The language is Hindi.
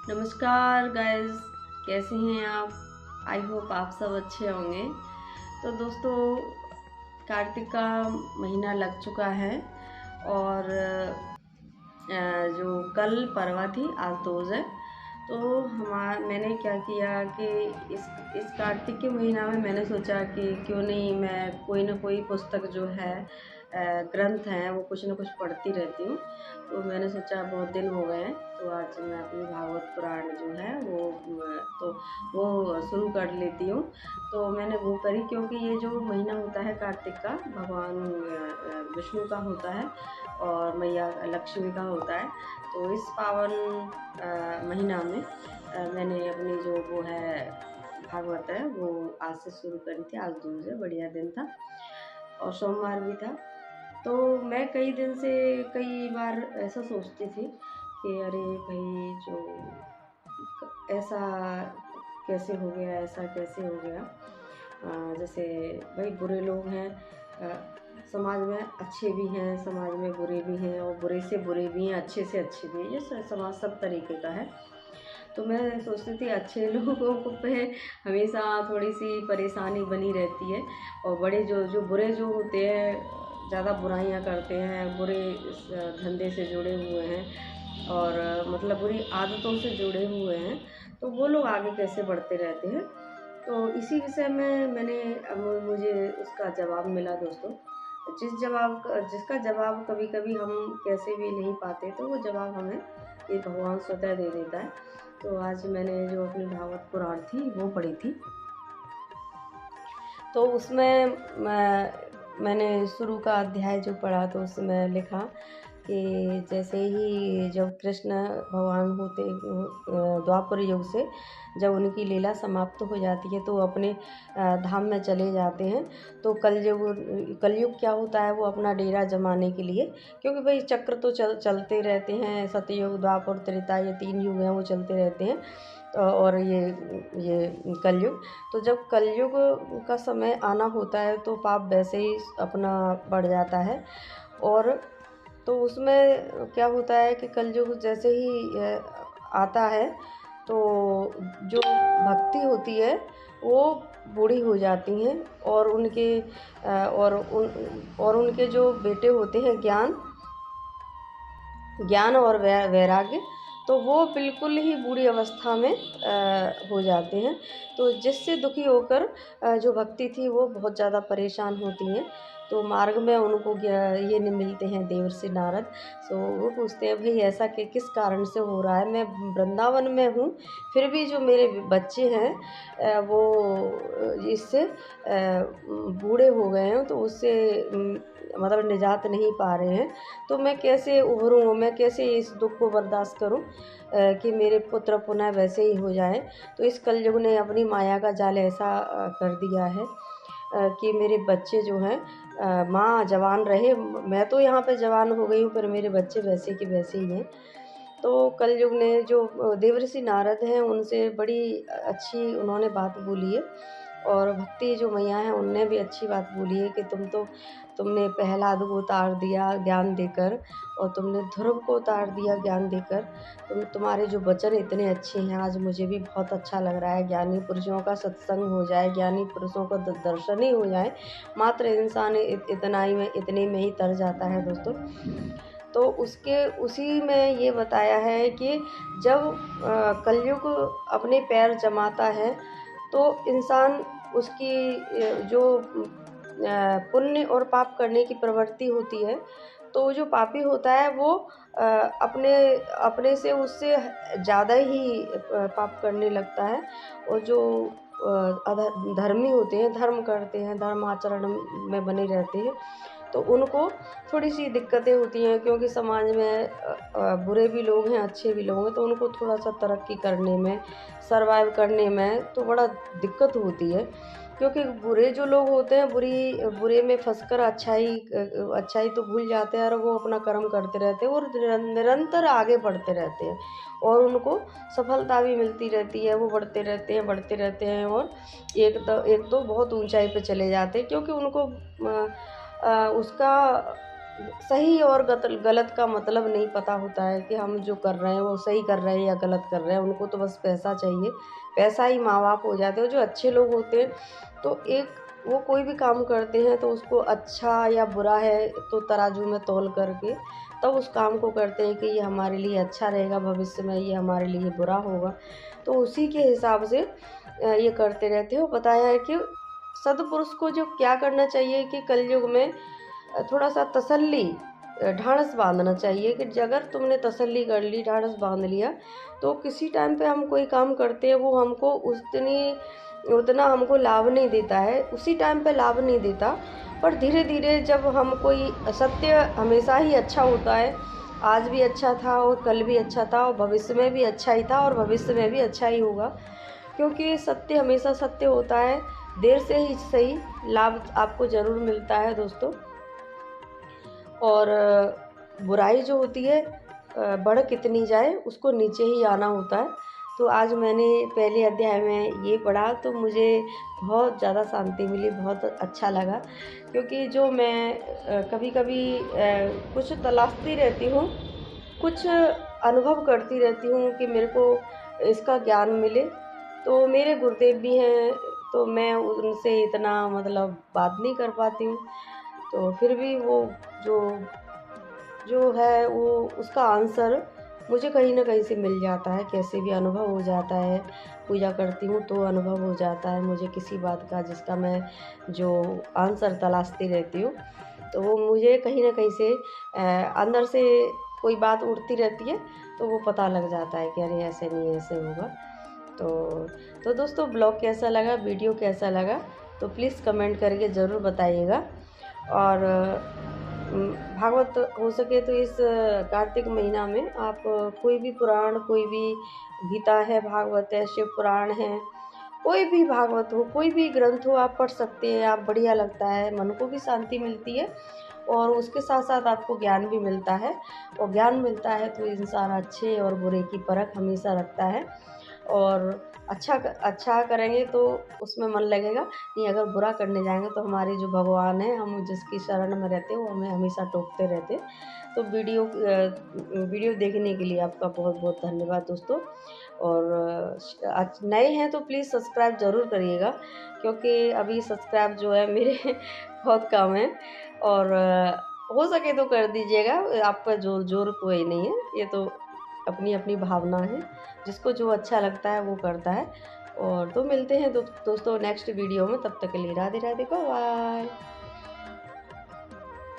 नमस्कार गाइस, कैसे हैं आप। आई होप आप सब अच्छे होंगे। तो दोस्तों, कार्तिक का महीना लग चुका है और जो कल परवा थी, आज दोज है। तो मैंने क्या किया कि इस कार्तिक के महीना में मैंने सोचा कि क्यों नहीं मैं कोई ना कोई पुस्तक जो है, ग्रंथ हैं, वो कुछ ना कुछ पढ़ती रहती हूँ। तो मैंने सोचा बहुत दिन हो गए हैं, तो आज मैं अपनी भागवत पुराण जो है वो शुरू कर लेती हूँ। तो मैंने वो करी क्योंकि ये जो महीना होता है कार्तिक का, भगवान विष्णु का होता है और मैया लक्ष्मी का होता है। तो इस पावन महीना में मैंने अपनी जो वो है भागवत है वो आज से शुरू करी थी। आज दूज है, बढ़िया दिन था और सोमवार भी था। तो मैं कई दिन से कई बार ऐसा सोचती थी कि अरे भाई, जो ऐसा कैसे हो गया, ऐसा कैसे हो गया। जैसे भाई बुरे लोग हैं, समाज में अच्छे भी हैं, समाज में बुरे भी हैं, और बुरे से बुरे भी हैं, अच्छे से अच्छे भी हैं। ये समाज सब तरीके का है। तो मैं सोचती थी अच्छे लोगों को पे हमेशा थोड़ी सी परेशानी बनी रहती है, और बड़े जो जो बुरे जो होते हैं, ज़्यादा बुराइयां करते हैं, बुरे इस धंधे से जुड़े हुए हैं और मतलब बुरी आदतों से जुड़े हुए हैं, तो वो लोग आगे कैसे बढ़ते रहते हैं। तो इसी विषय में मुझे उसका जवाब मिला दोस्तों। जिसका जवाब कभी कभी हम कैसे भी नहीं पाते, तो वो जवाब हमें ये भगवान स्वतः दे देता है। तो आज मैंने जो अपनी भागवत पुराण थी वो पढ़ी थी। तो उसमें मैंने शुरू का अध्याय जो पढ़ा, तो उसमें लिखा कि जैसे ही जब कृष्ण भगवान होते द्वापर युग से जब उनकी लीला समाप्त हो जाती है, तो वो अपने धाम में चले जाते हैं। तो कलयुग क्या होता है, वो अपना डेरा जमाने के लिए, क्योंकि भाई चक्र तो चलते रहते हैं, सतयुग, द्वापर, त्रेता, ये 3 युग हैं, वो चलते रहते हैं। और ये कलयुग, तो जब कलयुग का समय आना होता है, तो पाप वैसे ही अपना बढ़ जाता है। और तो उसमें क्या होता है कि कलयुग जैसे ही आता है, तो जो भक्ति होती है वो बूढ़ी हो जाती हैं, और उनके जो बेटे होते हैं, ज्ञान और वैराग्य, तो वो बिल्कुल ही बुरी अवस्था में हो जाते हैं। तो जिससे दुखी होकर जो भक्ति थी वो बहुत ज़्यादा परेशान होती हैं। तो मार्ग में उनको ये नहीं मिलते हैं देवर्षि नारद। सो वो पूछते हैं, भाई ऐसा किस कारण से हो रहा है, मैं वृंदावन में हूँ, फिर भी जो मेरे बच्चे हैं वो इससे बूढ़े हो गए हैं, तो उससे मतलब निजात नहीं पा रहे हैं। तो मैं कैसे उभरूँ, मैं कैसे इस दुख को बर्दाश्त करूँ कि मेरे पुत्र पुनः वैसे ही हो जाएं। तो इस कलयुग ने अपनी माया का जाल ऐसा कर दिया है कि मेरे बच्चे जो हैं, माँ जवान रहे, मैं तो यहाँ पे जवान हो गई हूँ, पर मेरे बच्चे वैसे के वैसे ही हैं। तो कलयुग ने जो देवर्षि नारद हैं, उनसे बड़ी अच्छी उन्होंने बात बोली है। और भक्ति जो मैया हैं, उनने भी अच्छी बात बोली है कि तुमने प्रहलाद को उतार दिया ज्ञान देकर, और तुमने ध्रुव को उतार दिया ज्ञान देकर। तुम्हारे जो वचन इतने अच्छे हैं, आज मुझे भी बहुत अच्छा लग रहा है। ज्ञानी पुरुषों का सत्संग हो जाए, ज्ञानी पुरुषों का दर्शन ही हो जाए, मात्र इंसान इतने में ही तर जाता है दोस्तों। तो उसी में ये बताया है कि जब कलयुग अपने पैर जमाता है, तो इंसान उसकी जो पुण्य और पाप करने की प्रवृत्ति होती है, तो जो पापी होता है वो अपने अपने से उससे ज़्यादा ही पाप करने लगता है। और जो धर्मी होते हैं, धर्म करते हैं, धर्म आचरण में बने रहते हैं, तो उनको थोड़ी सी दिक्कतें होती हैं, क्योंकि समाज में बुरे भी लोग हैं, अच्छे भी लोग हैं, तो उनको थोड़ा सा तरक्की करने में, सरवाइव करने में तो बड़ा दिक्कत होती है। क्योंकि बुरे जो लोग होते हैं, बुरे में फंसकर अच्छाई तो भूल जाते हैं, और वो अपना कर्म करते रहते हैं और निरंतर आगे बढ़ते रहते हैं, और उनको सफलता भी मिलती रहती है। वो बढ़ते रहते हैं, और एक तो बहुत ऊंचाई पे चले जाते हैं, क्योंकि उनको उसका सही और गलत का मतलब नहीं पता होता है कि हम जो कर रहे हैं वो सही कर रहे हैं या गलत कर रहे हैं। उनको तो बस पैसा चाहिए, पैसा ही माँ बाप हो जाते हैं। जो अच्छे लोग होते हैं तो एक वो कोई भी काम करते हैं तो उसको अच्छा या बुरा है तो तराजू में तौल करके तब उस काम को करते हैं कि ये हमारे लिए अच्छा रहेगा, भविष्य में ये हमारे लिए बुरा होगा। तो उसी के हिसाब से ये करते रहते हैं। बताया है कि सद्पुरुष को जो क्या करना चाहिए कि कलयुग में थोड़ा सा तसल्ली, ढाढ़स बांधना चाहिए कि अगर तुमने तसल्ली कर ली, ढाढ़स बांध लिया, तो किसी टाइम पे हम कोई काम करते हैं वो हमको उतना हमको लाभ नहीं देता है, उसी टाइम पे लाभ नहीं देता, पर धीरे धीरे जब हम कोई सत्य हमेशा ही अच्छा होता है, आज भी अच्छा था और कल भी अच्छा था और भविष्य में भी अच्छा ही था और भविष्य में भी अच्छा ही होगा, क्योंकि सत्य हमेशा सत्य होता है। देर से ही सही, लाभ आपको ज़रूर मिलता है दोस्तों। और बुराई जो होती है बढ़ कितनी जाए उसको नीचे ही आना होता है। तो आज मैंने पहले अध्याय में ये पढ़ा तो मुझे बहुत ज़्यादा शांति मिली, बहुत अच्छा लगा, क्योंकि जो मैं कभी कभी कुछ तलाशती रहती हूँ, कुछ अनुभव करती रहती हूँ कि मेरे को इसका ज्ञान मिले। तो मेरे गुरुदेव भी हैं तो मैं उनसे इतना मतलब बात नहीं कर पाती हूँ, तो फिर भी वो जो जो है वो उसका आंसर मुझे कहीं न कहीं से मिल जाता है, कैसे भी अनुभव हो जाता है। पूजा करती हूँ तो अनुभव हो जाता है मुझे किसी बात का जिसका मैं जो आंसर तलाशती रहती हूँ। तो वो मुझे कहीं न कहीं से अंदर से कोई बात उठती रहती है, तो वो पता लग जाता है कि अरे ऐसे नहीं ऐसे होगा। तो दोस्तों ब्लॉग कैसा लगा, वीडियो कैसा लगा, तो प्लीज़ कमेंट करके ज़रूर बताइएगा। और भागवत हो सके तो इस कार्तिक महीना में आप कोई भी पुराण, कोई भी गीता है, भागवत है, शिव पुराण है, कोई भी भागवत हो, कोई भी ग्रंथ हो आप पढ़ सकते हैं। आप बढ़िया लगता है, मन को भी शांति मिलती है और उसके साथ साथ आपको ज्ञान भी मिलता है। और ज्ञान मिलता है तो इंसान अच्छे और बुरे की परख हमेशा रखता है, और अच्छा करेंगे तो उसमें मन लगेगा, नहीं अगर बुरा करने जाएंगे तो हमारे जो भगवान हैं, हम जिसकी शरण में रहते हैं वो हमें हमेशा टोकते रहते हैं। तो वीडियो देखने के लिए आपका बहुत बहुत धन्यवाद दोस्तों। और आज नए हैं तो प्लीज़ सब्सक्राइब ज़रूर करिएगा, क्योंकि अभी सब्सक्राइब जो है मेरे बहुत कम है। और हो सके तो कर दीजिएगा, आपका जोर कोई नहीं है, ये तो अपनी अपनी भावना है, जिसको जो अच्छा लगता है वो करता है। और तो मिलते हैं दोस्तों नेक्स्ट वीडियो में, तब तक के लिए राधे राधे, बाय बाय।